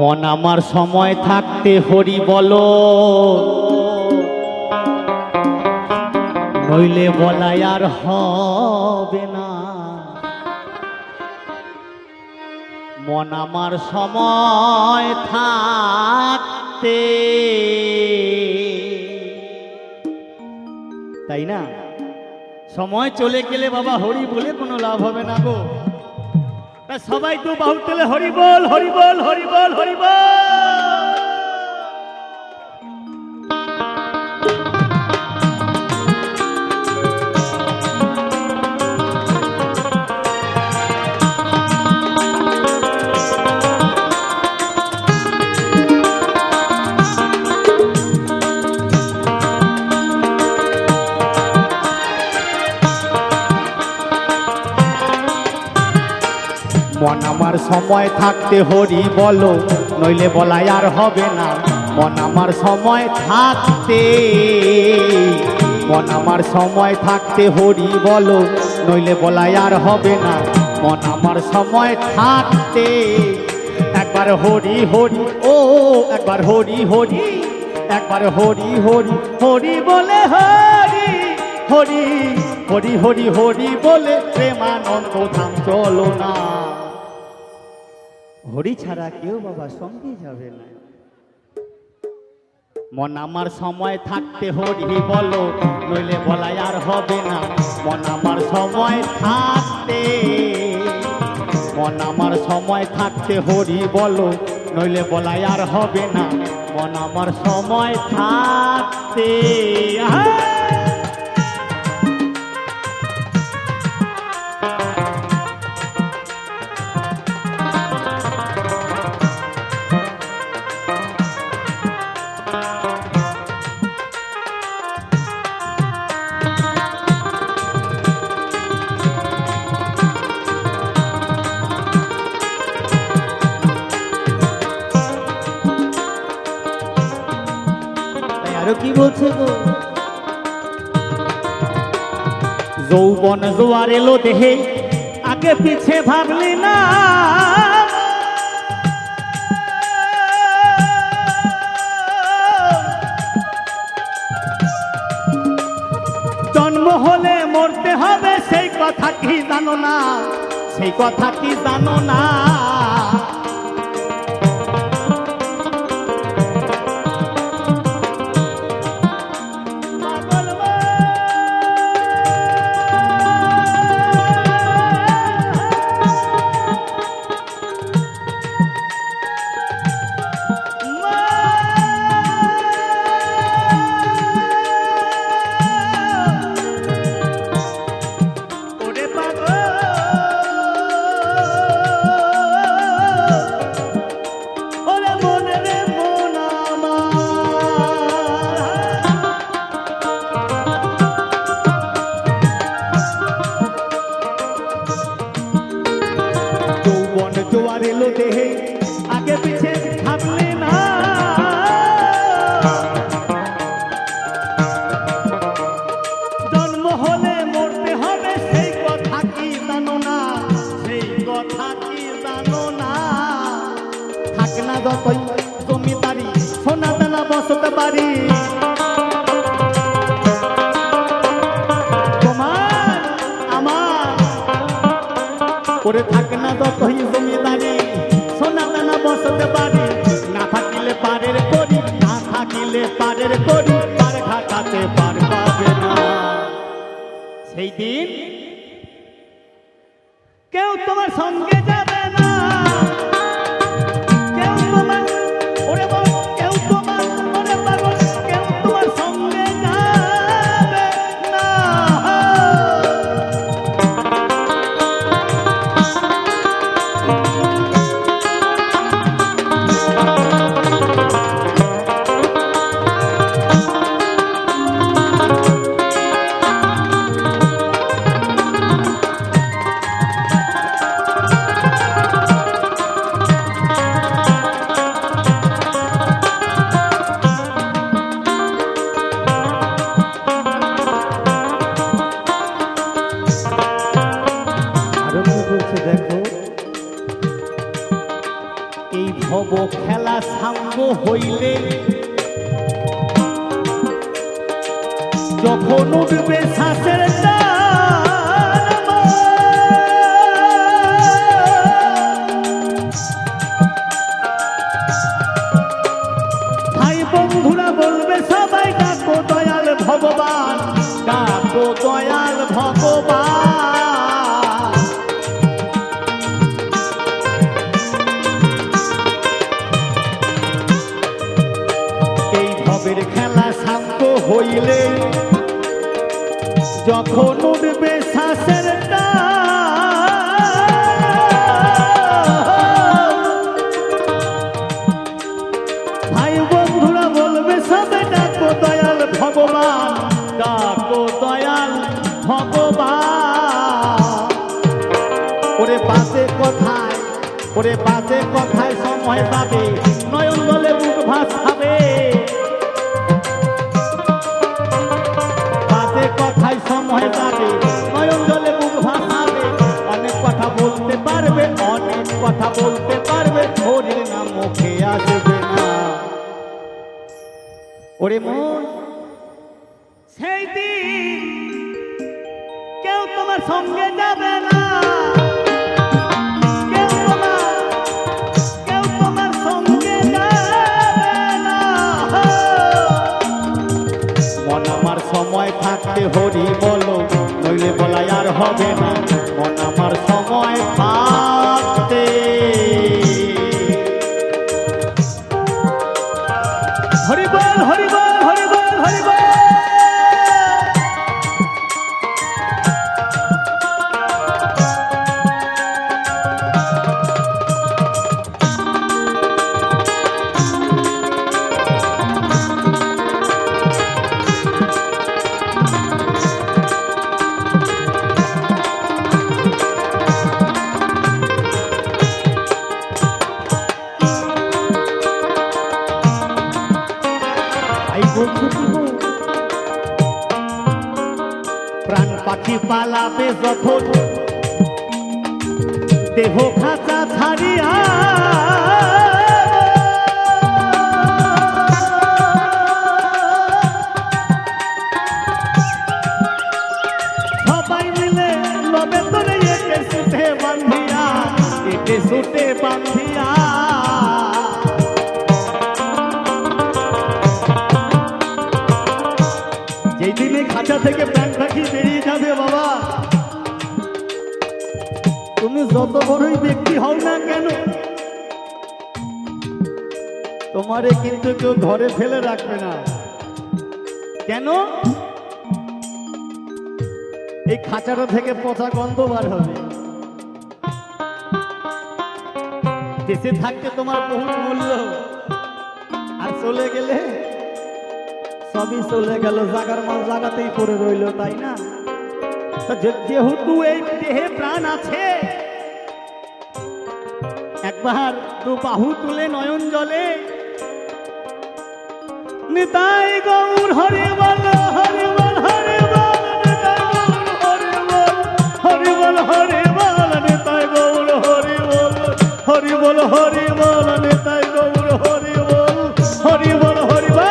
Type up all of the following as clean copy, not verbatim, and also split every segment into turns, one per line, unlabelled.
মন আমার সময় থাকতে হরি বলো, নইলে বলাই আর হবে না। মন আমার সময় থাকতে, তাই না? সময় চলে গেলে বাবা হরি বলে কোনো লাভ হবে না গো। সবাই তো বাহু তুলে হরি বল, হরি বল, হরি বল, হরি বল। মন আমার সময় থাকতে হরি বলো, নইলে বলাই আর হবে না। মন আমার সময় থাকতে, মন আমার সময় থাকতে হরি বলো, নইলে বলাই আর হবে না। মন আমার সময় থাকতে একবার হরি হরি, ও একবার হরি হরি, একবার হরি হরি, হরি বলে হরি হরি, হরি হরি হরি বলে প্রেমানন্দ ধাম চলো না। হরি ছাড়া কেউ বাবা সঙ্গে যাবে না। মন আমার সময় থাকতে হরি বলো, নইলে বলাই আর হবে না। মন আমার সময় থাকতে, মন আমার সময় থাকতে হরি বলো, নইলে বলাই আর হবে না। মন আমার সময় থাকতে আরো কি বলছে গো? যৌবন জোয়ার এলো দেহে, আগে পিছে ভাবলি না। জন্ম হলে মরতে হবে, সেই কথা কি জানো না? সেই কথা কি জানো না? জোয়ার এলো দেহে, আগে পিছে ভাবলে না। জন্ম হলে মরতে হবে, সেই কথা কি জানো না? সেই কথা কি জানো না? থাক না যতই জমিদারি, সোনা দানা বসতে পারি, তোমার আমার করে থাকে না যতই জমিদারি, সোনা দানা বসতে পারি। না থাকিলে পারের করি, না থাকিলে পারের করি, পার ঘাটাতে পার পাবে না। সেই দিন কেউ তোমার সঙ্গে যাবে না, কেউ তোমার ওরে বল, কেউ তোমার ওরে পাগল, কেউ তোমার সঙ্গে যাবে না। হব খেলা সাঙ্গ হইলে যখন উঠবে শ্বাসের টান ভাই বন্ধুরা বলবে সবাই ডাকো দয়াল ভগবান, ডাকো দয়াল ভগবান। এই ভবের খেলা শান্ত হইলে যখন উঠবে শ্বাসের টান ভাই বন্ধুরা বলবে সবে ডাকো দয়াল ভগবান, ডাকো দয়াল ভগবান। ওরে বাজে কথায়, ওরে বাজে কথায় সময় পাবে, নয়ন জলে বুক ভাসাবে। বাজে কথায় সময় পাবে, নয়ন জলে বুক ভাসাবে। অনেক কথা বলতে পারবে, অনেক কথা বলতে পারবে, হরির নাম মুখে আসবে না। ওরে মন, সেই দিন কেউ তোমার সঙ্গে যাবে না, কেউ তোমার সঙ্গে যাবে না। মন আমার সময় থাকতে হরি বলো, নইলে বলাই আর হবে না। মন আমার সময় থাকতে হরি বল, হরি বল, হরি বল, হরি বল। প্রাণ পাখি পালাবে যখন দেহ খাঁচা ছাড়িয়া, সবাই মিলে লবে তোরে একে সুটে বান্ধিয়া, একে সুটে বান্ধিয়া। যেই দিনে খাঁচা থেকে প্রাণ পাখি বেরিয়ে যাবে বাবা, তুমি যত বড়ই ব্যক্তি হও না কেন, তোমারে কিন্তু কেউ ঘরে ফেলে রাখবে না। কেন? এই খাঁচাটা থেকে পচা গন্ধ বার হবে। দেশে থাকতে তোমার বহুত মূল্য, আর চলে গেলে সবই চলে গেল, জাগার মাল জাগাতেই পড়ে রইল, তাই না? যেহেতু এই দেহে প্রাণ আছে, একবার দু বাহু তুলে নয়ন জলে নিতাই গৌর হরি বল, হরি বল, হরি বল, হরি বল, হরি বল, নিতাই গৌর হরি বল, হরি বল, হরি বল, নিতাই গৌর হরি বল, হরি বল, হরি বল।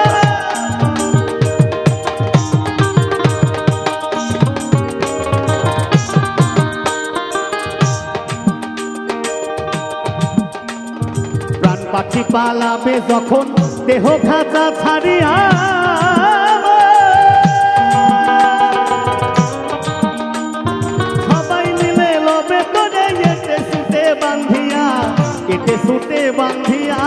পাখি পালাবে যখন দেহ খাঁচা ছাড়িয়া, সবাই মিলে লবে তোরে এটে সুটে বান্ধিয়া, এটে সুটে বান্ধিয়া।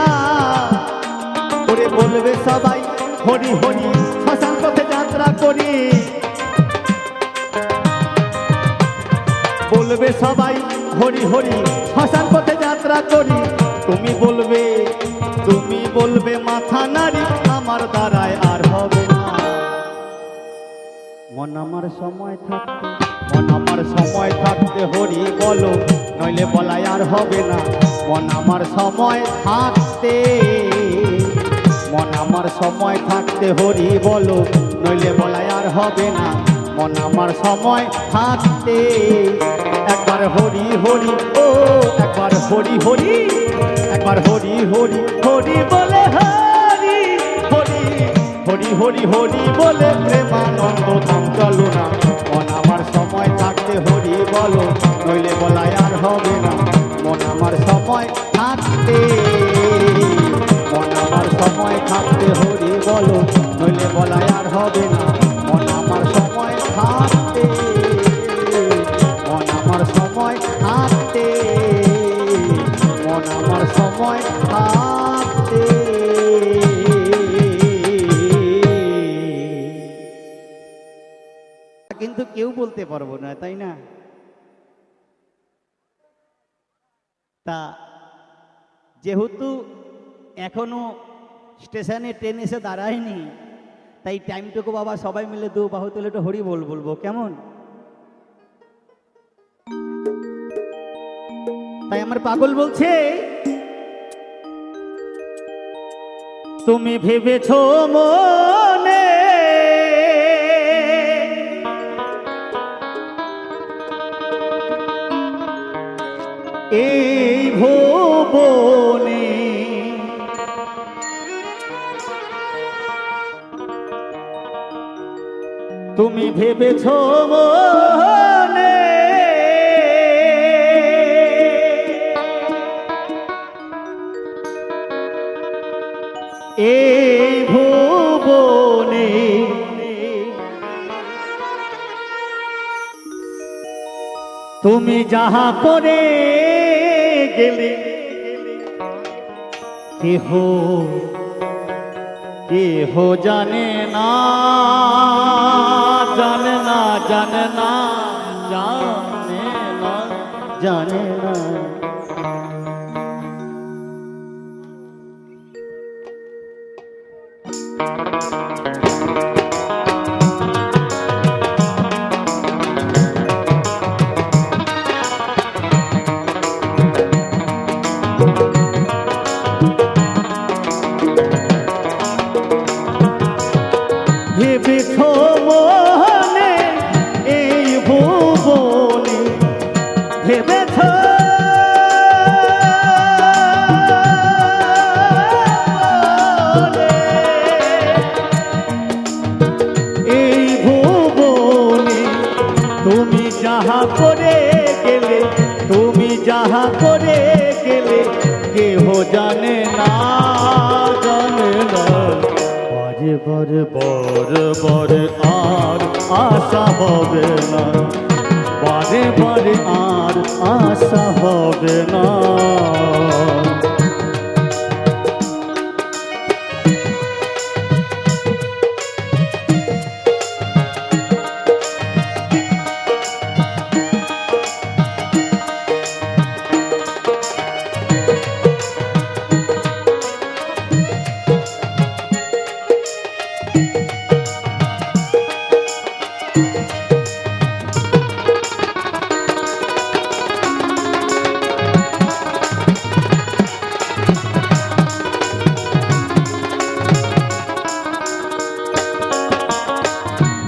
করে বলবে সবাই হরি হরি, শ্মশান পথে যাত্রা করি। বলবে সবাই হরি হরি, শ্মশান পথে যাত্রা করি। তুমি বলবে মাথা নাড়ি, আমার দ্বারায় আর হবে না। মন আমার সময় থাকতে, মন আমার সময় থাকতে হরি বলো, নইলে বলাই আর হবে না। মন আমার সময় থাকতে, মন আমার সময় থাকতে হরি বলো, নইলে বলাই আর হবে না। মন আমার সময় থাকতে। একবার হরি হরি ও একবার হরি হরি, একবার হরি হরি হরি বলে হরি হরি হরি হরি হরি বলে প্রেমানন্দ ধাম চলো না। মন আমার সময় থাকতে হরি বলো, নইলে বলায় আর হবে না। মন আমার সময় থাকতে, মন আমার সময় থাকতে হরি বলো, নইলে বলায় আর হবে না। মন আমার সময় থাকতে, মন আমার সময় থাকতে, মন আমার সময় থাকতে। কিন্তু কেউ বলতে পারবো না, তাই না? তা যেহেতু এখনো স্টেশনে ট্রেন এসে দাঁড়ায়নি, তাই টাইমটুকু বাবা সবাই মিলে দু বাহু তুলে একটু হরি বল বলবো, কেমন? তাই আমার পাগল বলছে, তুমি ভেবেছো মনে এই ভুবনে তুমি ভেবেছো মনে এই ভুবনে তুমি যাহা করে গেলে কেহ কেহ জানে না, জানে না, জানে না, জানে না, জানে না। ভেবেছো মনে এই ভুবনে, ভেবেছো এই ভুবনে তুমি যাহা করে গেলে, তুমি যাহা করে গেলে কেহ জানে না, জানে না। বারে বারে বারে আর আশা হবে না, বারে বারে আর আশা হবে না।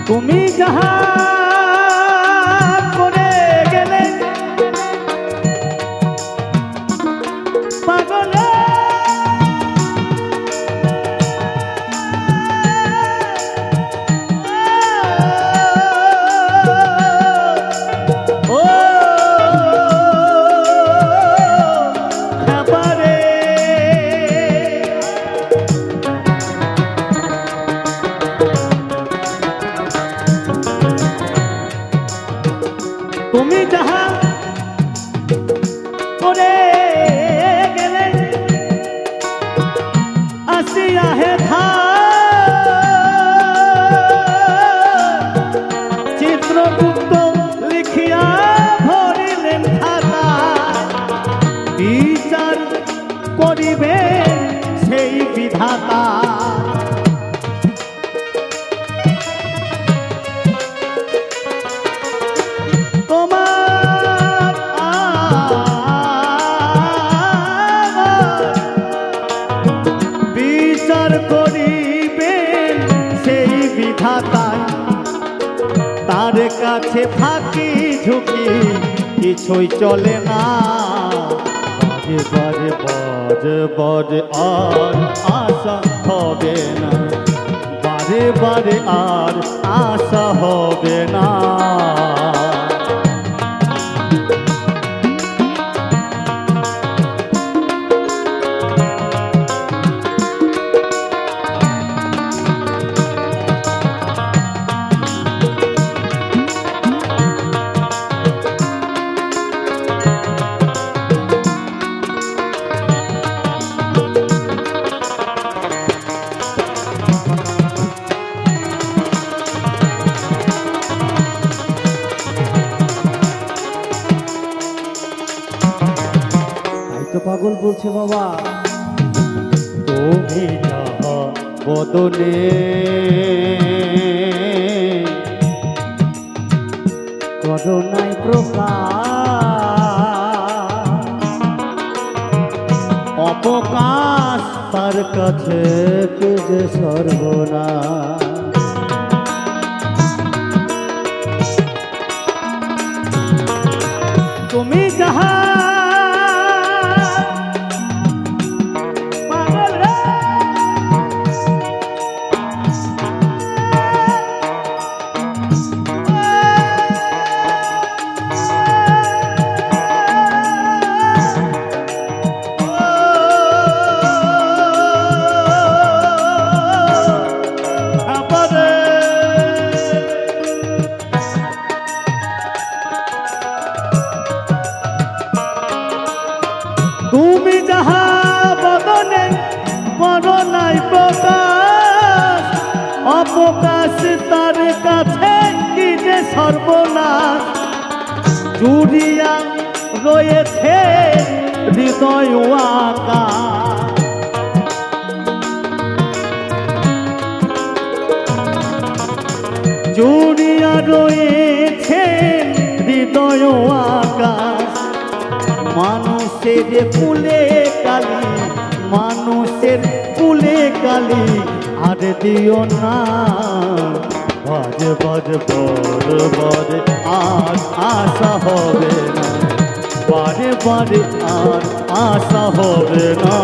তুমি যাহা করে গেলে পাগলে ও খাবারে তুমি যাহা করে গেলে আসিয়া হে চিত্রগুপ্ত লিখিয়া ভরিলেন খাতা, বিচার করিবে সেই বিধাতা। তার আছে ফাঁকি ঝুঁকি কিছুই চলে না। বারে বারে বারে আর আশা হবে না, বারে বারে আর আশা হবে না। পাগল বলছে বাবা, তুমি যাহা বদনে করুণাই প্রকাশ, অপকাশ তার কাছে যে সর্বনাশ। তুমি যাহা তুমি যাহা বদনে করুণাই প্রকাশ, অপকাশ তার কাছে কি যে সর্বনাশ। জুড়িয়া রয়েছে হৃদয় আকাশ, জুড়িয়া রয়েছে হৃদয় আকাশ। মানুষের কুলে কালি, মানুষের কুলে কালি আর দিও না। বাজে বাজে বড় বড় আর আশা হবে না, বারে বারে আর আশা হবে না।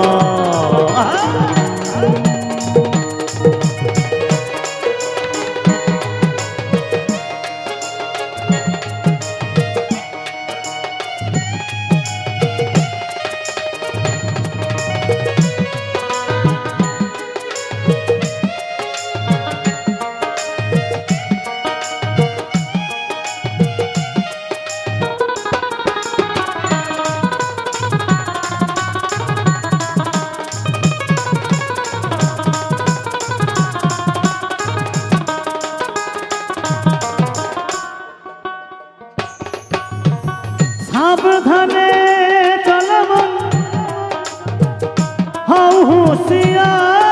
সাবধানে চলমন হও হুঁশিয়ার,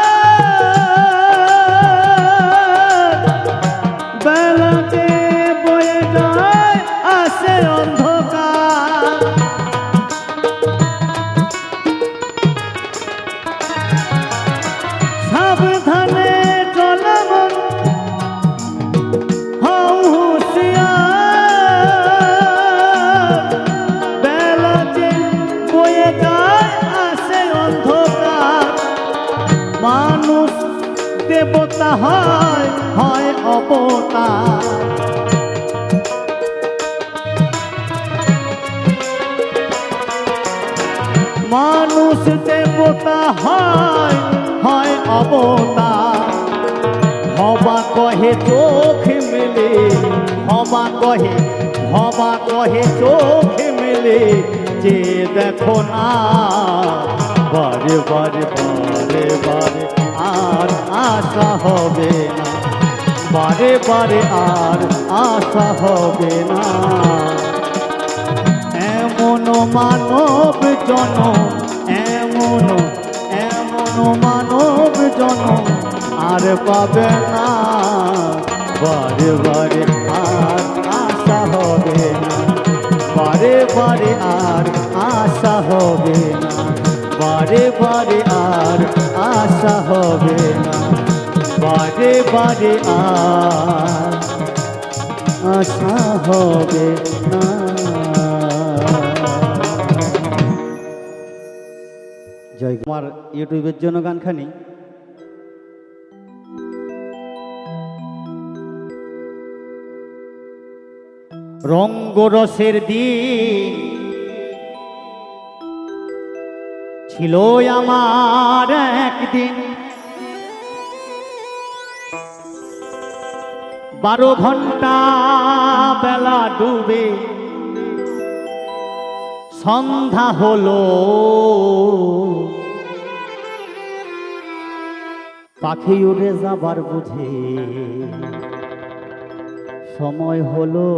বেলাতে বয়ে যায় আসে অন্ধকার। সাবধানে চলমন হও হুঁশিয়ার, বয়ে যায় আসে অন্ধকার। মানুষ দেবতা হয় হয় অবতার, মানুষ দেবতা হয় হয় অবতার। হবা কহে চোখ মেলে, হবা কহে চোখ মেলে যে দেখো না। বারে বারে বারে বারে আর আশা হবে না, বারে বারে আর আশা হবে না। এমন মানব জনম, এমন মানব জনম আর পাবে না। বারে বারে আর আশা হবে না, বারে বারে আর আশা হবে না, বারে বারে আর আশা হবে না, বারে বারে আর আশা হবে না। জয় আমার ইউটিউবের জন্য গানখানি রঙ্গরসের দিন ছিল আমার একদিন, 12 ঘন্টা বেলা ডুবে সন্ধ্যা হলো, পাখি উড়ে যাবার বুঝে সময় হলো।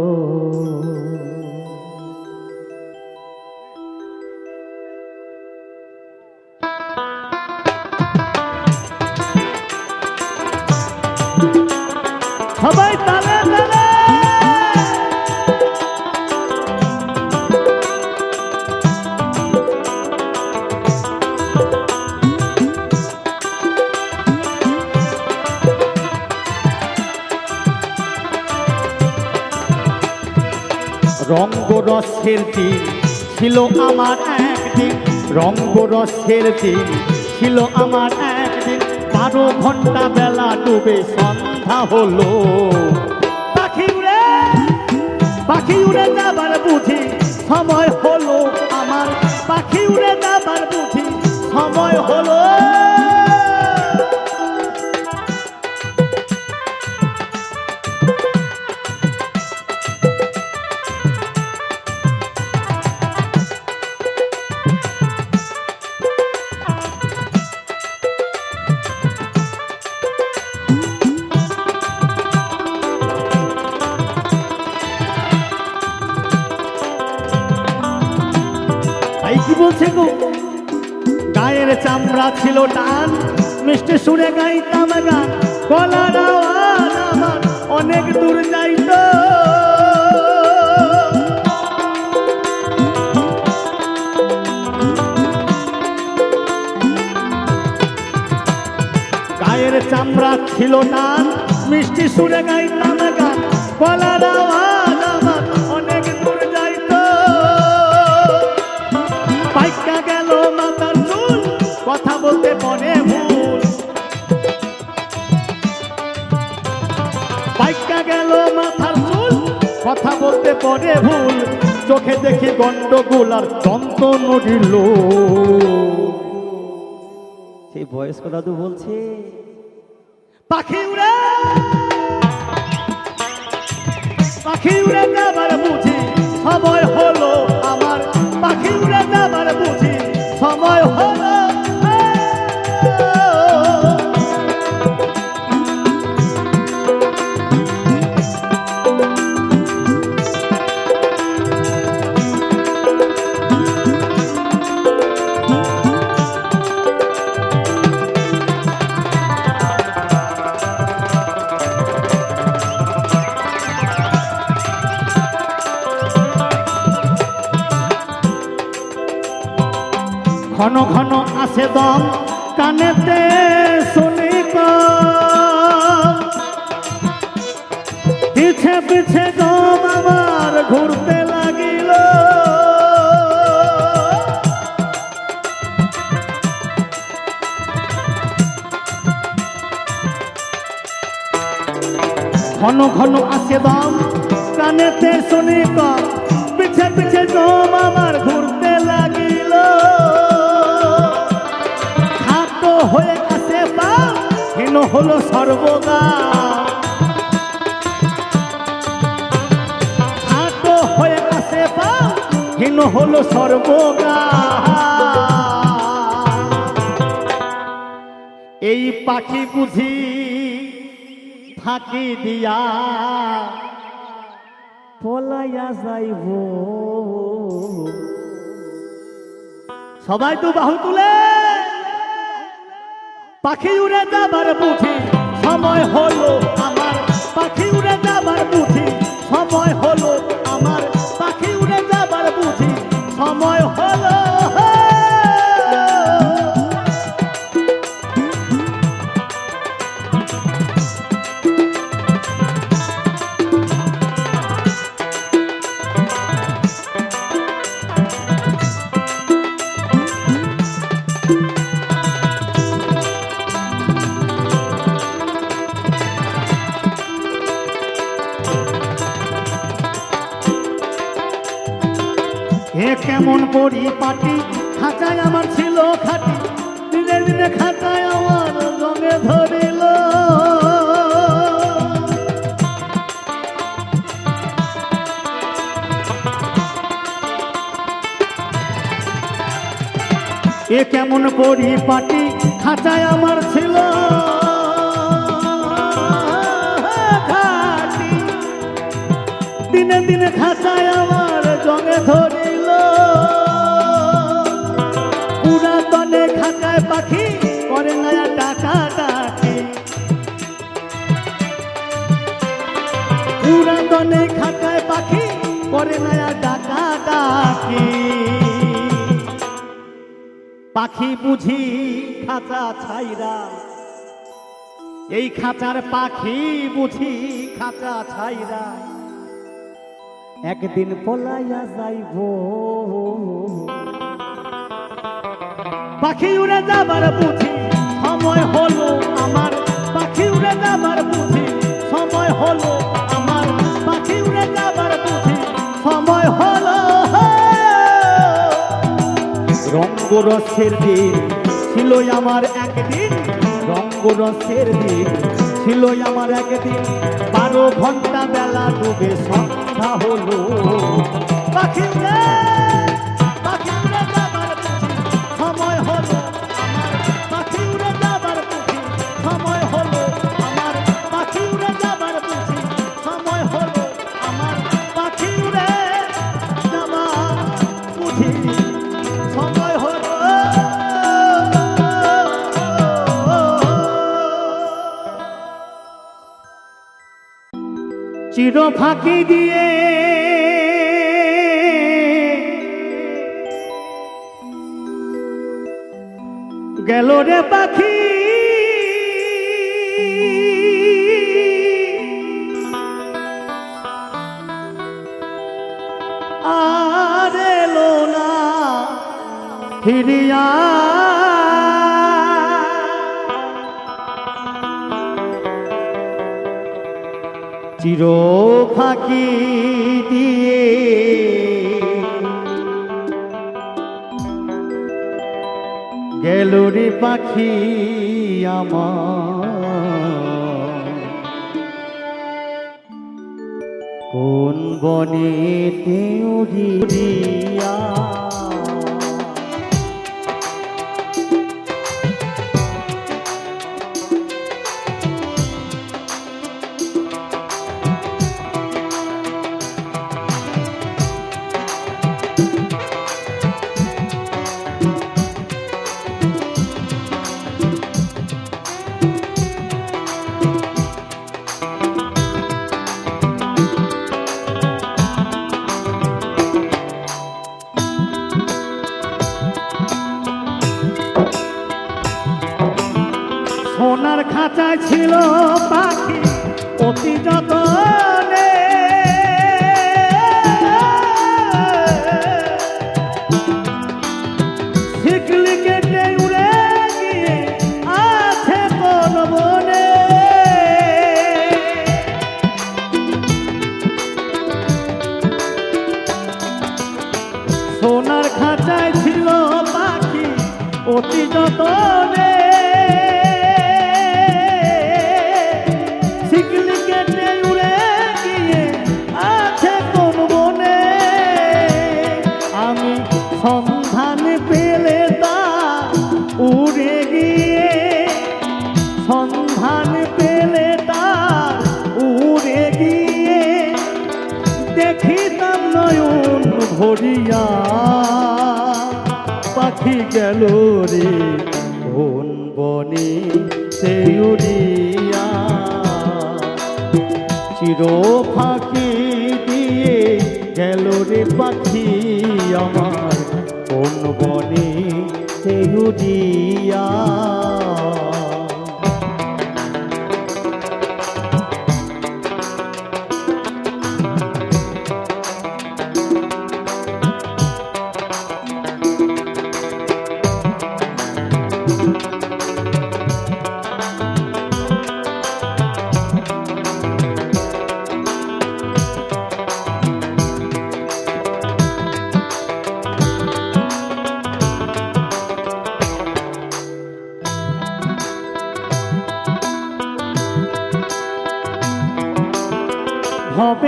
সবাই তালে তালে রঙ্গরসের দিন ছিল আমার একদিন, রঙ্গরসের দিন ছিল আমার একদিন, 12 ঘন্টা বেলা ডুবে সন্ধ্যা হলো, পাখি উড়ে যাবার বুঝি সময় হলো আমার, পাখি উড়ে যাবার বুঝি সময় হলো। কি বলছে গো, গায়ের চামড়া ছিল টান, মিষ্টি সুরে গাইতাম গান, গলার আওয়াজ আমার অনেক দূর যাইত, গায়ের চামড়া ছিল টান, মিষ্টি সুরে গাইতাম গান, গলার আওয়াজ আমার অনেক দূর যাইত, পাইকা গেল মাথার চুল, কথা বলতে মনে ভুল, পাইকা গেল মাথার চুল, কথা বলতে পরে ভুল, চোখে দেখি গন্ডগোল আর দন্ত নড়িল। সেই বয়স্ক দাদু বলছে, পাখি উড়ে যাবার বুঝি সময় হলো আমার, পাখি উড়ে যাবার বুঝি সময় হলো। ঘন ঘন আসে দম কানেতে শুনি কম, পিছে পিছে দম আমার ঘুরতে লাগিল, ঘন ঘন আসে দম কানেতে শুনি কম, পিছে পিছে দম আমার ঘুরতে লাগিল, হয়ে আসে পা হীন হলো সর্বদা, হাটো হয়ে আসে পা হীন হলো সর্বদা, এই পাখি বুঝি ফাঁকি দিয়া পলাইয়া যাইব। সবাই তো বাহু তুলে, পাখি উড়ে যাবার বুঝি সময় হলো আমার, পাখি উড়ে যাবার বুঝি সময় হলো আমার, পাখি উড়ে যাবার বুঝি সময় হলো। পরিপাটি খাঁচায় আমার ছিল খাটি দিনে দিনে খাঁচায় আমার রঙে ধরিল এ কেমন পরিপাটি খাঁচায় আমার ছিল খাটি দিনে দিনে খাঁচায় আমার জঙে ধরিল পুরাতনে খাঁচায় পাখি করে নয়া ডাকা ডাকি পুরাতনে খাঁচায় পাখি করে নয়া ডাকা ডাকি পাখি বুঝি খাঁচা ছাইরা এই খাঁচার পাখি বুঝি খাঁচা ছাইরা একদিন পলাইয়া যাইব পাখি উড়ে যাবার বুঝি সময় হলো আমার পাখি উড়ে যাবার বুঝি সময় হলো আমার পাখি উড়ে যাবার বুঝি সময় হলো রঙ্গরসের দিন ছিল আমার একদিন রঙ্গরসের দিন ছিল আমার একদিন 12 ঘন্টা বেলা ডুবে সন্ধ্যা হলো পাখি উড়ে যাবার বুঝি সময় হলো আমার পাখি উড়ে যাবার বুঝি সময় হলো আমার পাখি উড়ে যাবার বুঝি সময় হলো আমার পাখি উড়ে যাবার বুঝি সময় হলো চির ফাঁকি দিয়ে গেল রে পাখি আর এলো না ফিরিয়া চির ফাঁকি দিয়ে গেল রে পাখি আমার কোন বনেতে উড়িয়া সোনার খাঁচায় ছিল পাখি অতি যতনে শিকলি কেটে উড়ে গিয়ে আছে কোন বনে সোনার খাঁচায় ছিল পাখি অতি যতনে সন্ধান পেলে তা উড়ে গিয়ে সন্ধান পেলে তা উড়ে গিয়ে দেখিতাম নয়ন ভরিয়া পাখি গেল রে কোন বনে সে উড়িয়া চির ফাঁকি দিয়ে গেল রে পাখি আমার কোন বনে সে উড়িয়া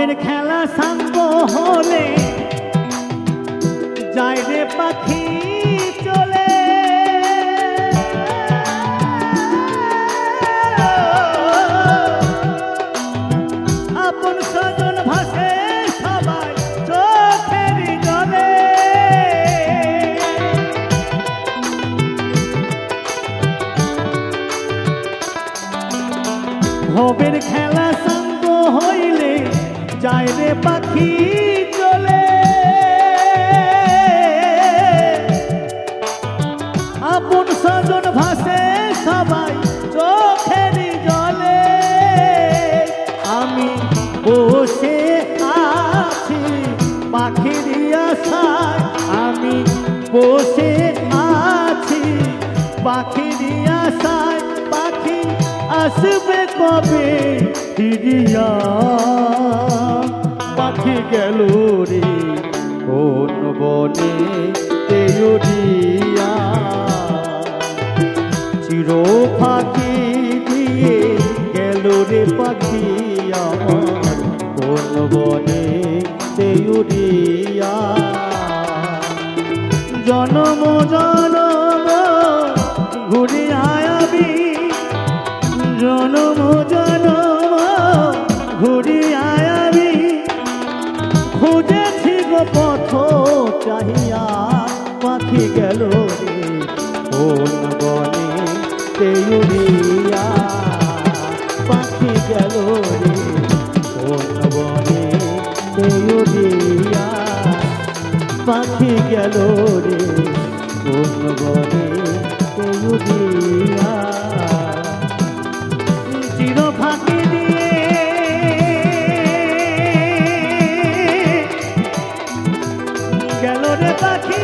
ভবের খেলা সাঙ্গ হলে যায় রে পাখি চলে, আপন স্বজন ভাসে সবাই চোখের জলে। ভবের খেলা সাঙ্গ হইলে যায় রে পাখি চলে, আপন স্বজন ভাসে সবাই চোখের জলে। আমি বসে আছি পাখির আশায়, আমি বসে আছি পাখির আশায়, পাখি আসবে কবে ফিরিয়া, পাখি গেল রে কোন বনে তেউরিয়া, চির ফাঁকি দিয়ে গেল রে পাখি আমার কোন বনে তেউরিয়া। জনম জনম ঘুরে আয়াবি, জনম জনম ঘুরে আয়াবি, খুঁজেছি গো পথ চাহিয়া, পাখি গেল রে কোন বনে তেউরিয়া, পাখি গেল রে কোন বনে তেউরিয়া, পাখি গেল রে কোন বনে তেউরিয়া। চির ফাঁকি দিয়ে গেল রে পাখি,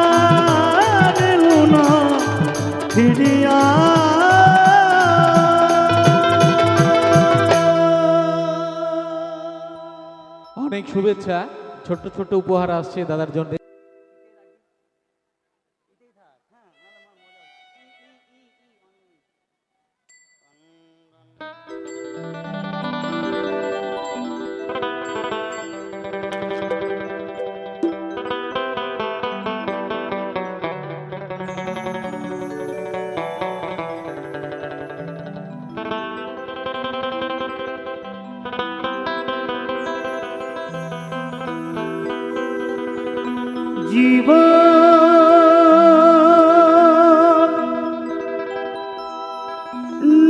আর এলো না ফিরিয়া।
অনেক শুভেচ্ছা, ছোট্ট ছোট্ট উপহার আসছে দাদার জন্য।
জীবন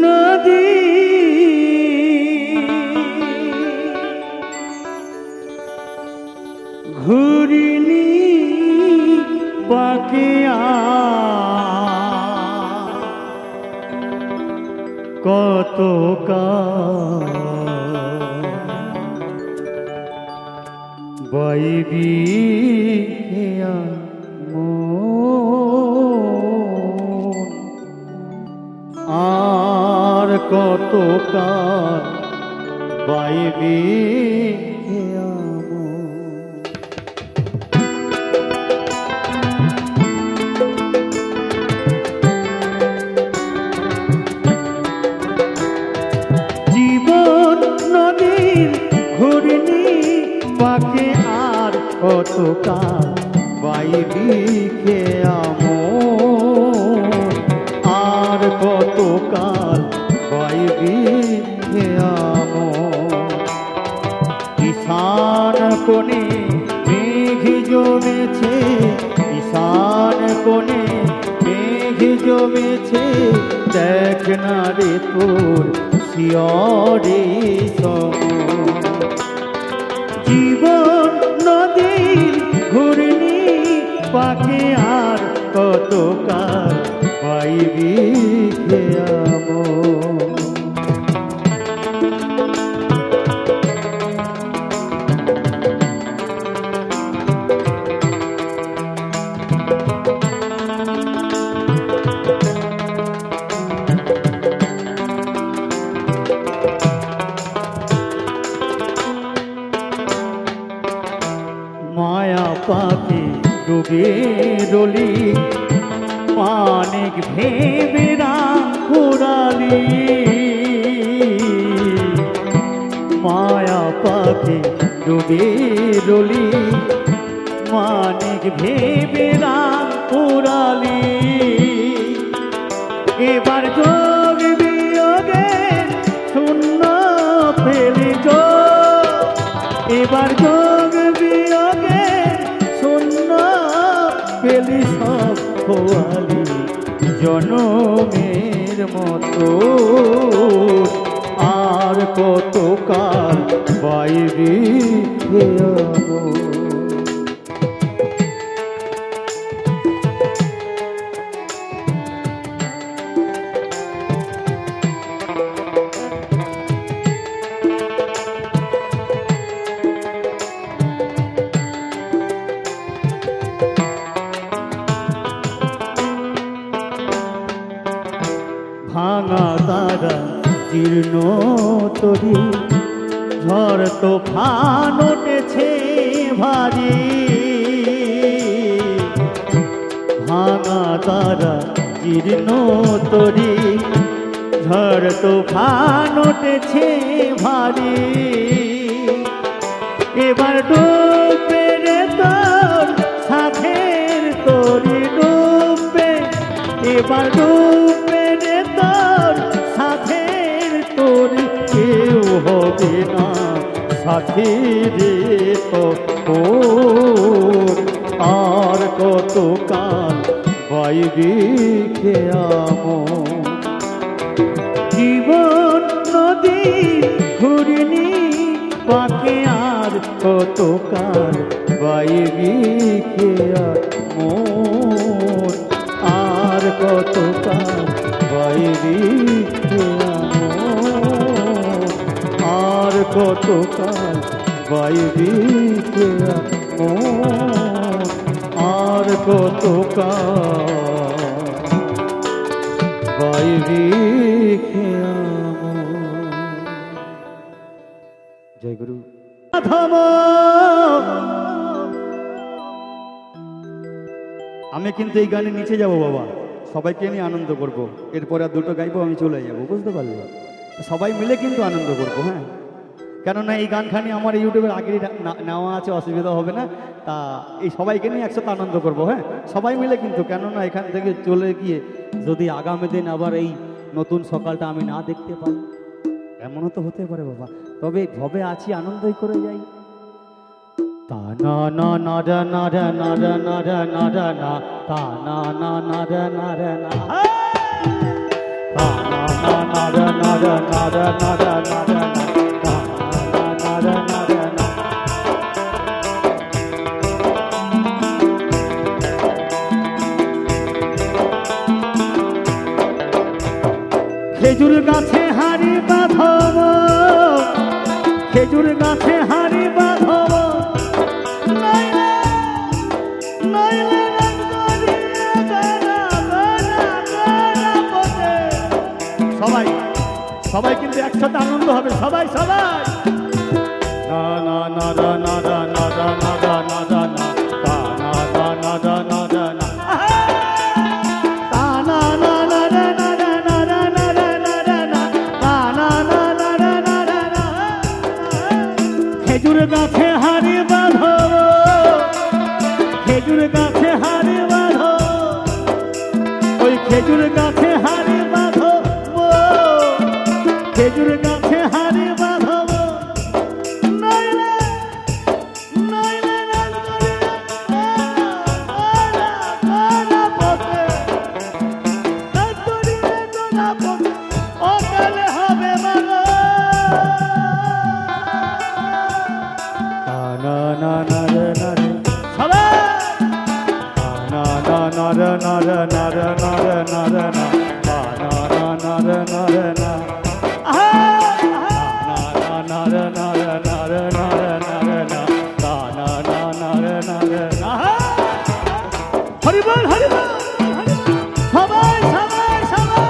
নদী ঘুরিনি বাকিয়া, কত বাইবি আর কত কাল বাইবি জীবন নদীর ঘূর্ণি পাকে আর কত কাল বাইবি আমন, আর কত কাল বাইবি আমন। ঈশান কোণে মেঘ জমেছে, ঈশান কোণে মেঘ জমেছে, দেখ না রে তোর শিয়রে সম। জীবন নদীর ঘূর্ণি পাকে আর কত কাল বাইবি আমন। মায়া পাখি ডুবে রলি মানিক ভেবে রাম কুড়ালি মায়া পাখি ডুবে রলি মানিক ভেবে রাম কুড়ালি এবার যোগ বিয়োগে শূন্য পেলি যোগ এবার যোগ বিয়োগে শূন্য পেলি সব খোয়ালি জনমের মতো আর কত কাল বাইরে খেয়াবো ভাঙা তারা জীর্ণ তরি ঝড় তোফান উঠেছে ভারী ভাঙা তারা জীর্ণ তরি ঝড় তোফান উঠেছে ভারী এবার ডুববে রে তোর সাথের তরি ডুববে এবার ডুববে রে তোর সাথের তরি কেউ হবে না সাথী রে তোর আর কত কাল বাইরে খেয়ামো জীবন নদী ঘুরিনি পাকে আর কত কাল বাইরে খেয়ামো আর কত কাল বাইরে খেয়ামো আর কত কাল বাইরে খেয়ামো আর কত কাল বাইরে খেয়ামো জয় গুরু আমি কিন্তু এই গানে নিচে যাব বাবা সবাইকে নিয়ে আনন্দ করব এরপরে আর দুটো গাইবো আমি চলে যাব বুঝতে পারলে সবাই মিলে কিন্তু আনন্দ করব হ্যাঁ কেননা এই গানখানি আমার ইউটিউবের আগেই নেওয়া আছে অসুবিধা হবে না তা এই সবাইকে নিয়ে একসাথে আনন্দ করব হ্যাঁ সবাই মিলে কিন্তু কেননা এখান থেকে চলে গিয়ে যদি আগামী দিন আবার এই নতুন সকালটা আমি না দেখতে পাই এমনও তো হতে পারে বাবা তবে ভবে আছি আনন্দই করে যাই তা না না না রা না রা না রা না রা না রা না তা না না না রা না রা না তা না না না রা না রা না রা না রা না রা না তা না না রা না রা না খেজুর গাছে হাড়ি বাঁধব খেজুর গাছে হাড়ি বাঁধব সবাই সবাই কিন্তু একসাথে আনন্দ হবে সবাই সবাই না না না রা না রা না রা না রা না রা না তা না না না রা না রা না তা না না না রা না রা না রা না রা না রা না তা না না না রা না রা না খেজুর গাছে হাড়ি বাঁধো খেজুর গাছে হাড়ি বাঁধো ওই খেজুর গাছে হাড়ি বাঁধো খেজুর গাছে হাড়ি বাঁধব নইলে নইলে অকালে হবে মাগো না না না রে না রে সবাই না না না রে না রে না রে না রে না রে না না না রে না রে না হরিবল হরিবল সবাই সবাই সবাই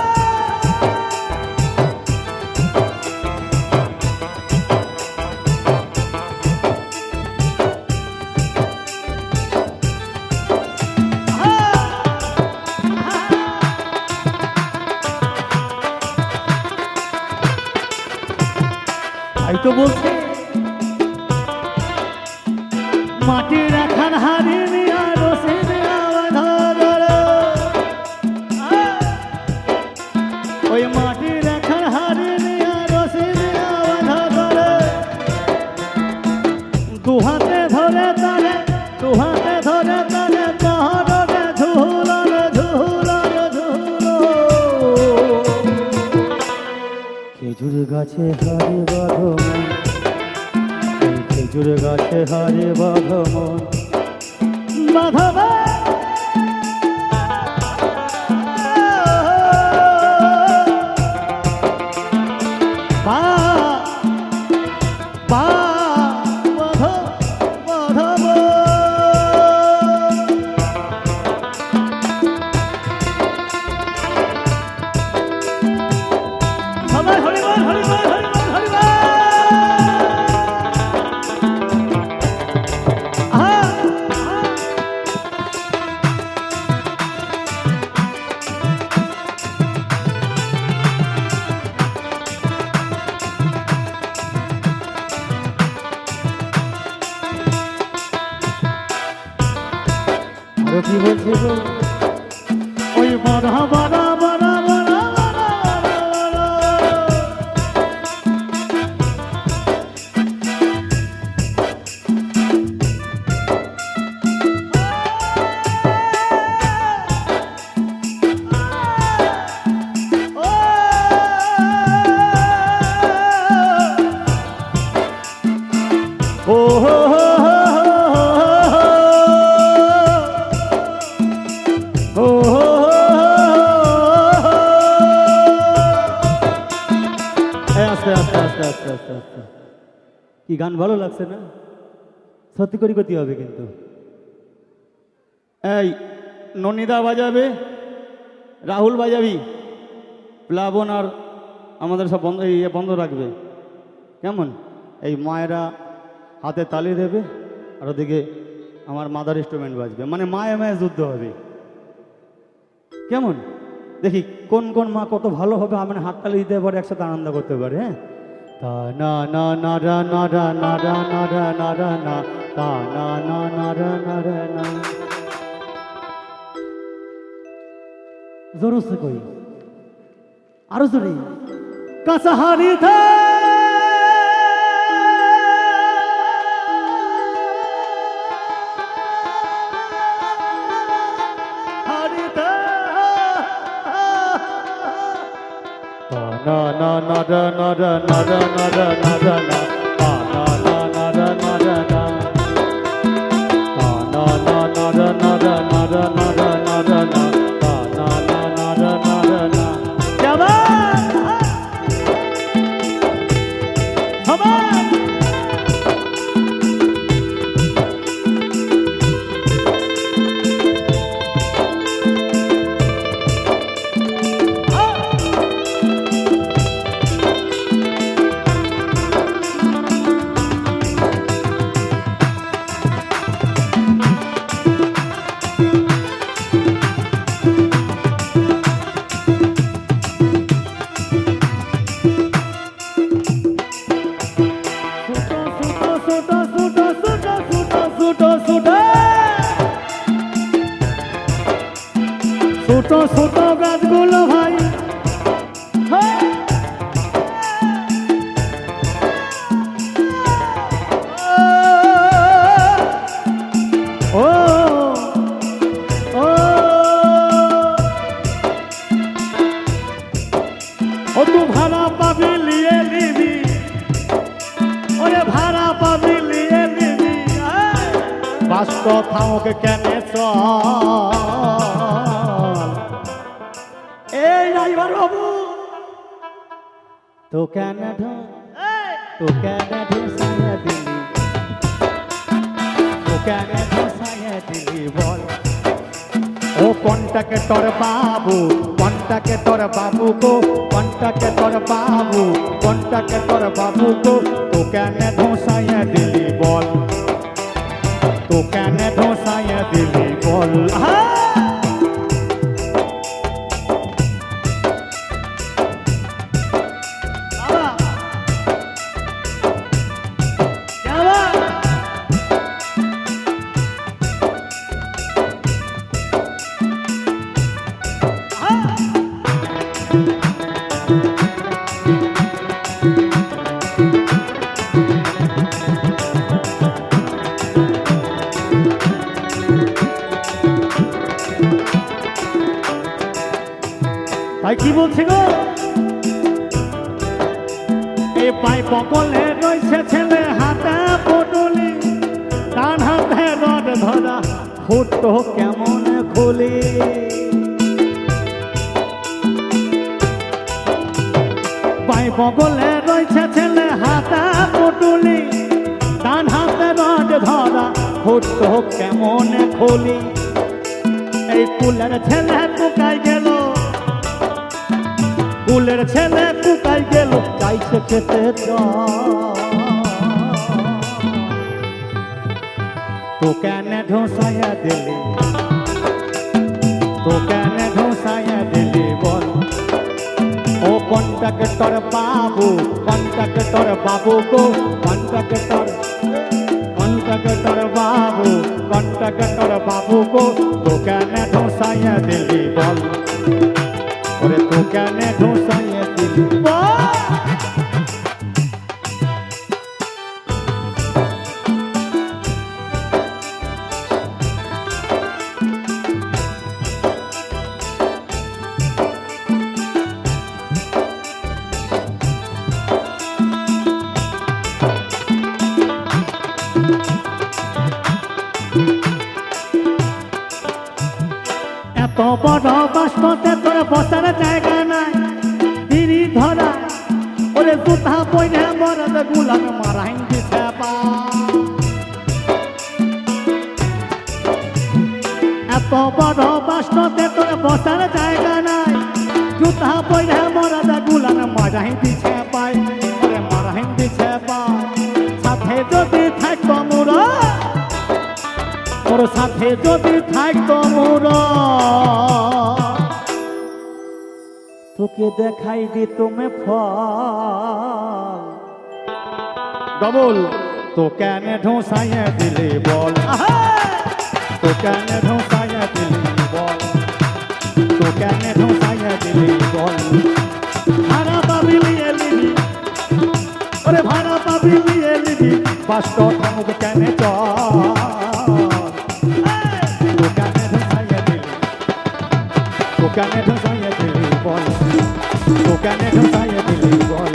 মাটির এখন হারি নিয়া রসিদ ধর ওই মাটির এখন হারি নিয়া রসিদ ধর দুহাতে ধরে তারে দুহাতে ধরে তারে পাহাড়ে ঝুলার ঝুলার ঝুলো খেজুর গাছে হারে বাঁধো খেজুর গাছে হারে বাঁধো বাঁধব পা পা বাঁধব সবাই হরিবল হরিবল হরিবল হরিবল আরো কি বলছি গো ওই বড় বড় বড় বড় ও আস্তে আস্তে আস্তে আস্তে আস্তে আস্তে কি গান ভালো লাগছে না সত্যি করে করতে হবে কিন্তু এই ননিদা বাজাবে রাহুল বাজাবি প্লাবন আর আমাদের সব বন্ধ বন্ধ রাখবে কেমন এই মায়েরা হাতে তালি দেবে আর ওদিকে আমার মাদার ইনস্ট্রুমেন্ট বাজবে মানে মায়ে মায়ে যুদ্ধ হবে কেমন দেখি কোন কোন মা কত ভালো হবে মানে হাততালি দিতে পারে একসাথে আনন্দ করতে পারে হ্যাঁ তা না না না রা না রা না রা না রা না রা না তা না না না রা না রা না জোর से कोई আরো জোরে কাছাহারি থা na na na da na da na da na da na da na na na na da na da na na na na da na da na da na da na da na na na na da na da na jaba haba ছোট ছোট গাছগুলো ভাই ও ও ও তু ভাড়া পাবি লিয়ে নিবি ওরে ভাড়া পাবি লিয়ে নিবি বাস্ত থামকে কেনে চল এই ড্রাইভার বাবু তো কেন ঢোসাইয়া দিলি তো কেন ঢোসাইয়া দিলি বল ও কোনটাকে তোর বাবু কোনটাকে তোর বাবু গো কোনটাকে তোর বাবু কোনটাকে তোর বাবু গো তো কেন ঢোসাইয়া দিলি বল তো কেন ঢোসাইয়া দিলি বল ভাই কি বলছে গো? এই পাই পকলে রয়েছে ছেলে হাতে পটলি, ডান হাতে রড ধরা, ফুটো কেমন খুলি। পাই পকলে রয়েছে ছেলে হাতে পটলি, ডান হাতে রড ধরা, ফুটো কেমন খুলি। এই কুলের ছেলে টুকাই গেল, কুলের ছেলে টুকাই গেল, চাইছে খেতে তো কেন ঢোসাইয়া দিলি, তো কেন ঢোসাইয়া দিলি বল। ও কন্ট্রাক্টর বাবু, কন্ট্রাক্টর বাবু গো, কন্ট্রাক্টর, কন্ট্রাক্টর বাবু, কন্ট্রাক্টর বাবু গো, তো কেন ঢোসাইয়া দিলি বল। ওরে তো কেন ঢোসাইয়া দিলি বল। এত বড় বাস্ততে তোর বসার জায়গা নাই, দিদি ধরা ওরে জুতা পয়না মরদ গুলাম মারাই দিছে পা। এত বড় বাস্ততে তোর বসার জায়গা নাই, জুতা পয়না মরদ গুলাম মারাই দিছে পাই, ওরে মারাই দিছে পাই। সাথে যদি থাকতো মোরা, ওর সাথে যদি থাকতো মোরা, তোকে দেখাই দিত মে ফল। ডবল তো কেন ঢোসাইয়া দিলে বল, তো কেন ঢোসাইয়া দিলে বল, তো কেন ঢোসাইয়া দিলে বল। ভাড়া পাবি নিয়ে নিবি, ওরে ভাড়া পাবি নিয়ে নিবি, বাস্ত থামুক কেন চল। তো কেন ঢোসাইয়া দিলে, তো কেন ঢোসাইয়া দিলে বল, তো কেন ঢোসাইয়া দিলে বল।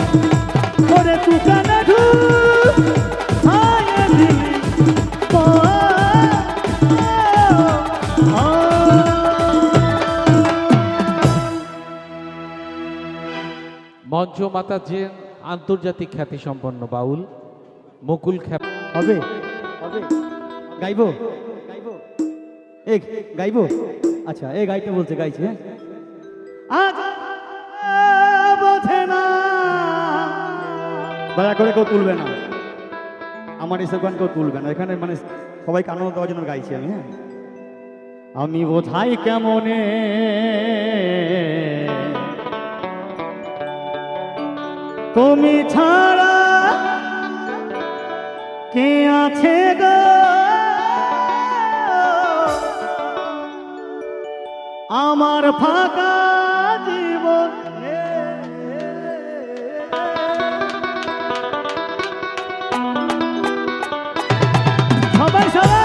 ওরে তু কেন ঢোসাইয়া দিলি বল।
মঞ্চ মাতা যে আন্তর্জাতিক খ্যাতি সম্পন্ন বাউল মুকুল খ্যাপ
হবে হবে গাইবো, গাইবো এ গাইবো। আচ্ছা এ গাইতে বলছে, গাইছে। আজ বোঝে না, দয়া করে কেউ তুলবে না, আমার এসব গান কেউ তুলবে না এখানে, মানে সবাইকে আনন্দ দেওয়ার জন্য গাইছি আমি। হ্যাঁ আমি বোঝাই কেমনে তুমি ছাড়া কে আছে গো, আমার ফাঁকা জীবন। সবাই সবাই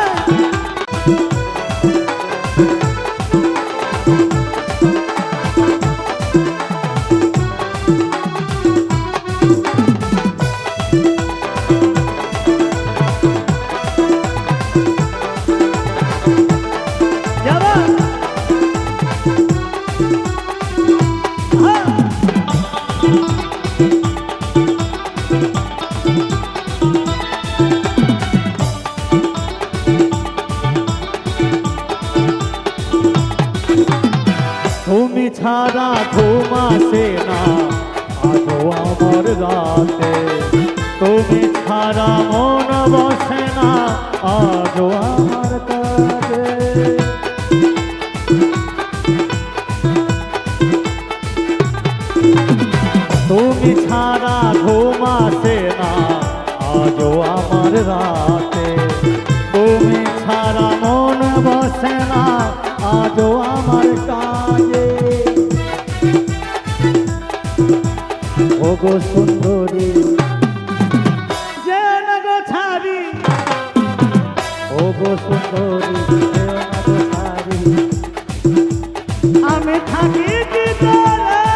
তুমি ছাড়া ঘুম আসে না আজও আমার রাতে, তুমি ছাড়া মন বসে না আজও আমার কাছে। তুমি ছাড়া ঘুম আসে না আজও আমার রাতে, তুমি ছাড়া মন বসে না আজও আমার কাজে। ওগো সুন্দরী যে গো ছাড়ি, ওগো সুন্দরী যে গো ছাড়ি, আমি থাকি কি করে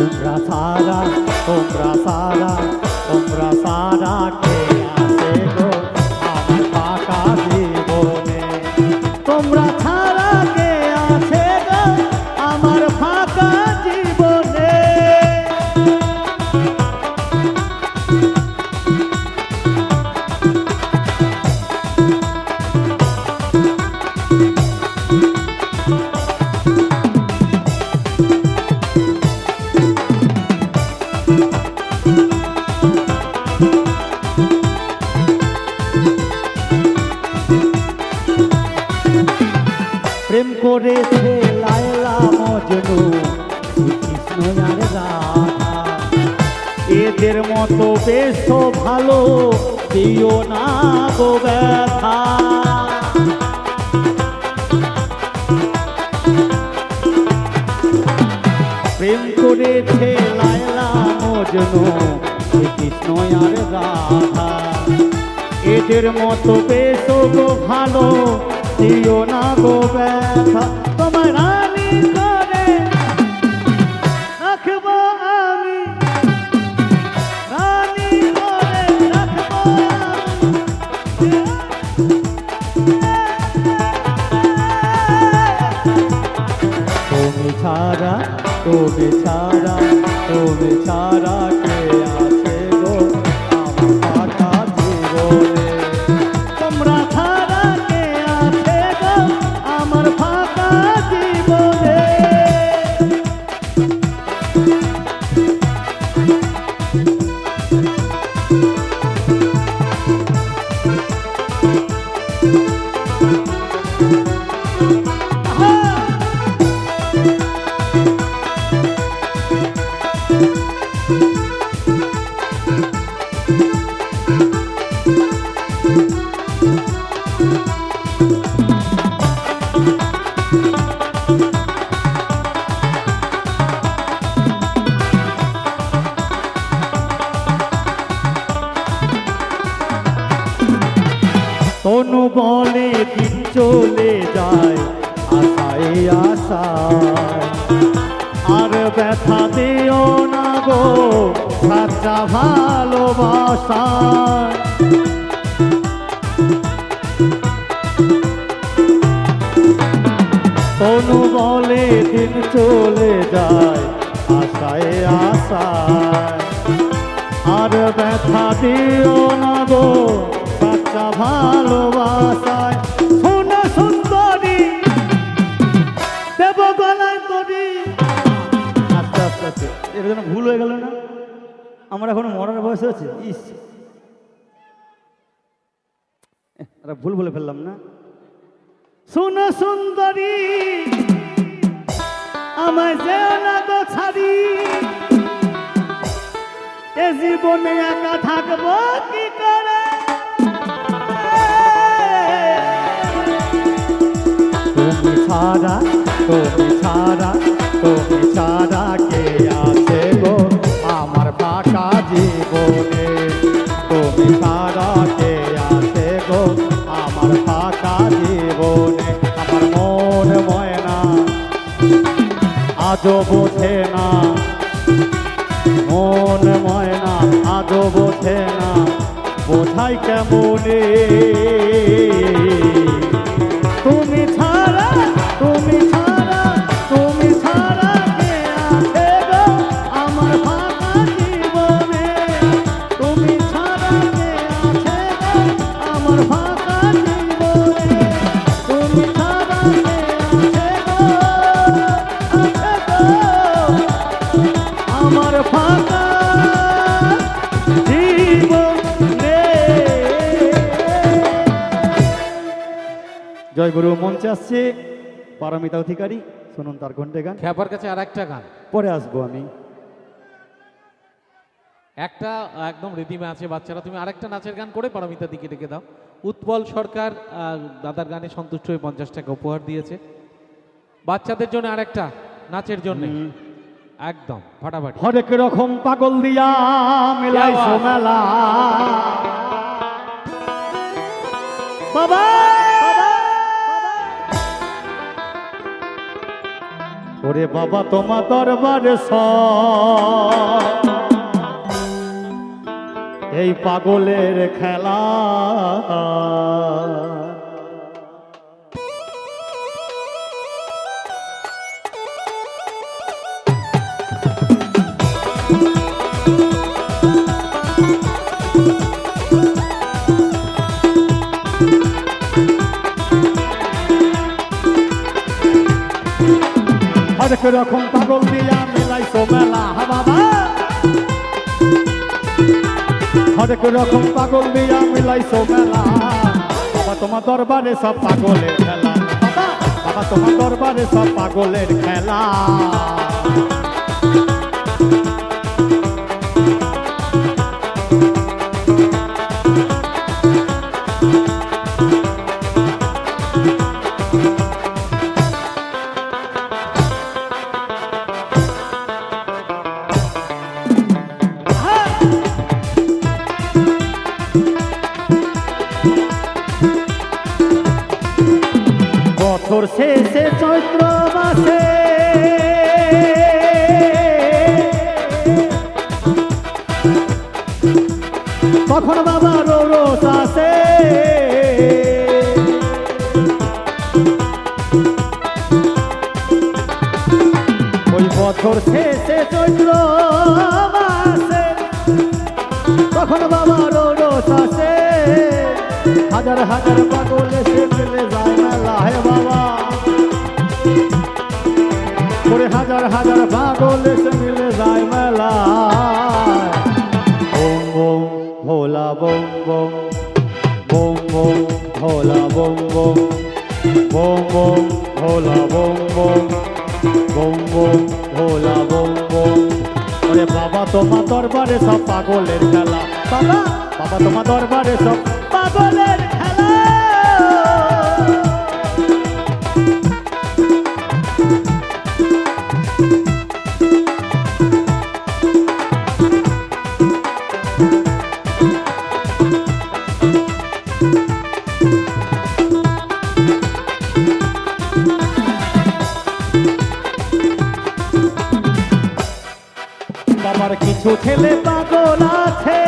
তোমরা সারা তোমরা সারা তোমরা সারা কে আছে গো আমার ফাঁকা জীবনে তোমরা ছাড়া কে আছে গো আমার ফাঁকা জীবনে প্রেম করেছে লায়লা মজনু শ্রীকৃষ্ণ আর রাধা এদের মতো বেশ ভালো দিও না গো ব্যথা প্রেম করেছে লায়লা মজনু শ্রীকৃষ্ণ আর রাধা এদের মতো বেশ গো ভালো দিও না গো ব্যথা তোমার রানী করে রাখবো আমি রানী করে রাখবো তুমি ছাড়া তুমি ছাড়া তুমি ছাড়া কে আছে গো আমার ফাঁকা জীবনে তোমরা ছাড়া কে আছে গো আমার ফাঁকা জীবনে তনু বলে দিন চলে যায় আশায় আশায় আর ব্যথা দিও না গো সাচ্চা ভালোবাসায় তনু বলে দিন চলে যায় আশায় আশায় আর ব্যথা দিও না গো সাচ্চা ভালোবাসায় সোনা সুন্দরী দেব গলায় তরি আস্তে আস্তে আস্তে এটা যেন ভুল হয়ে গেল না আমার এখন মরার বয়স হচ্ছে ইস এটা ভুল বলে ফেললাম না সোনা সুন্দরী আমায় যেও না গো ছাড়ি এ জীবনে একা থাকবো কি করে তুমি ছাড়া তুমি ছাড়া তুমি ছাড়া কে আছে গো আমার ফাঁকা জীবনে তুমি ছাড়া কে আছে গো আমার ফাঁকা জীবনে আমার মন ময়না আজও বোঝে না মন ময়না আজও বোঝে না বোঝাই কেমনে তুমি ছাড়া তুমি ছাড়া তুমি ছাড়া কে আছে গো আমার ফাঁকা জীবনে তুমি ছাড়া কে আছে গো আমার ফাঁকা জীবনে তুমি ছাড়া কে আছে গো আমার ফাঁকা জীবনে জয় গুরু মঞ্চে আসছে পারমিতা অধিকারী শুনুন তার কণ্ঠে গান
খ্যাপার কাছে আর একটা গান
পরে আসবো আমি
একটা একদম রিদিমে আছে বাচ্চারা তুমি আরেকটা নাচের গান করে পারমিতা দিকে ডেকে দাও উৎপল সরকার দাদার গানে সন্তুষ্ট হয়ে 50 টাকা উপহার দিয়েছে বাচ্চাদের জন্য আরেকটা নাচের জন্য একদম ফাটাফাটি
হরেক রকম পাগল দিয়া মিলাইছো মেলা বাবা ওরে বাবা তোমার দরবারে সব এই পাগলের খেলা। হরেক রকম পাগল দিয়া মিলাইছো মেলা বাবা, হরেক রকম পাগল দিয়া মিলাইছো মেলা। বাবা তোমার দরবারে সব পাগলের খেলা, বাবা বাবা তোমার দরবারে সব পাগলের খেলা। বছর শেষে চৈত্র মাসে তখন বাবা রোস আসে, ওই বছর শেষে চৈত্র মাসে তখন বাবা রোস আসে। হাজার হাজার পাগল এসে মিলে যায় মেলা হে বাবা, ওরে হাজার হাজার পাগল এসে মিলে যায় মেলা। বোম বোম ভোলা বোম বোম, বোম বোম ভোলা বোম বোম, বোম বোম ভোলা বোম বোম, বোম বোম ভোলা বোম বোম। ওরে বাবা তোমার দরবারে সব পাগলের খেলা, বাবা বাবা তোমার দরবারে সব পাগলের খেলা। বাবার কিছু ছেলে পাগল আছে,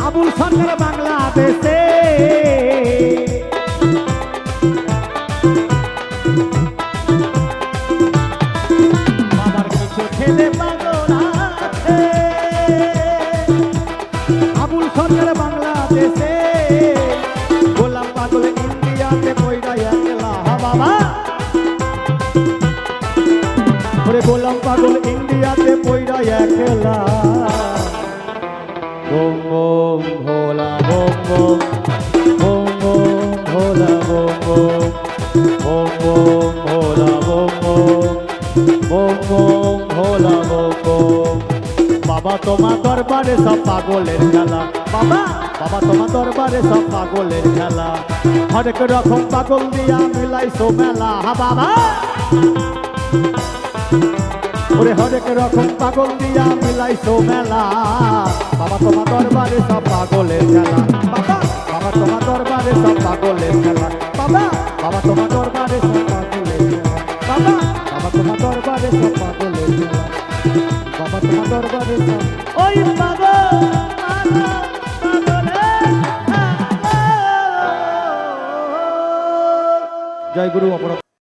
আবুল সরকার বাংলাদেশে। বাবার কিছু ছেলে পাগল আছে, আবুল সরকার বাংলাদেশে। গোলাম পাগল ইন্ডিয়াতে কইরা একলা বাবা, ওরে গোলাম পাগল ইন্ডিয়াতে পইরা একলা। বোম বোম ভোলা বোম বোম, বোম বোম ভোলা বোম বোম, বোম বোম ভোলা বোম বোম, বোম বোম ভোলা বোম বোম। বাবা তোমার দরবারে সব পাগলের খেলা, বাবা বাবা তোমার দরবারে সব পাগলের খেলা। হরেক রকম পাগল দিয়া মিলাইছো মেলা বাবা, ওরে হরেক রকম পাগল দিয়া মিলাইছো মেলা। বাবা তোমার দরবারে সব পাগলের খেলা, বাবা বাবা তোমার দরবারে সব পাগলের খেলা, বাবা বাবা তোমার দরবারে সব পাগলের খেলা, বাবা বাবা তোমার দরবারে সব পাগলের খেলা, বাবা তোমার দরবারে সব ওই পাগল জয় গুরু অপরাধ।